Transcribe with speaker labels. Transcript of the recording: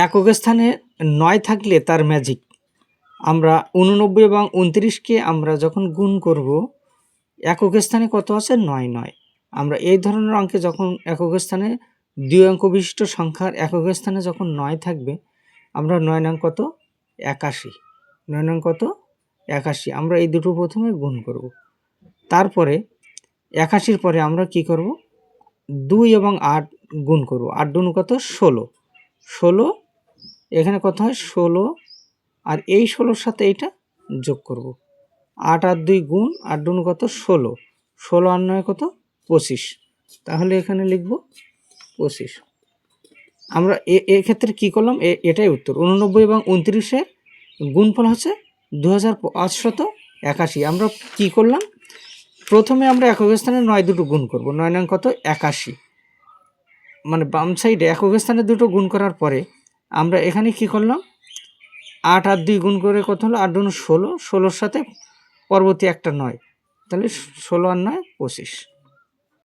Speaker 1: একক স্থানে 9 থাকলে তার ম্যাজিক। আমরা 89 এবং 29কে আমরা যখন গুণ করব, একক স্থানে কত আছে? 9। আমরা এই ধরনের অঙ্কে যখন একক স্থানে 2 অঙ্ক বিশিষ্ট সংখ্যার একক স্থানে যখন 9 থাকবে, আমরা 9 নং কত? 81। 9 নং কত? 81। আমরা এই দুটো প্রথমে গুণ করব। তারপরে 81-র পরে আমরা কি করব? 2 এবং 8 গুণ করব। 8 দুগুণ কত? 16। 16 এখানে কত হয়? 16। আর এই 16-র সাথে এইটা যোগ করব। 8 আর 2 গুণ, 8 দুগুণ কত? 16। 16 আর 9 কত? 25। তাহলে এখানে লিখব 25। আমরা এক্ষেত্রে কী করলাম? এটাই উত্তর। 89 এবং 29-এর গুণফল হচ্ছে 2581। আমরা কি করলাম? প্রথমে আমরা একক স্থানে 9 দুটো গুণ করব। 9 নং কত? 81। মানে বাম সাইডে একক স্থানে দুটো গুণ করার পরে আমরা এখানে কি করলাম? 8 আর 2 গুণ করে কত হলো? 8 দুগুণ 16। 16-র সাথে পরবর্তী একটা 9, তাহলে 16 আর 9 25।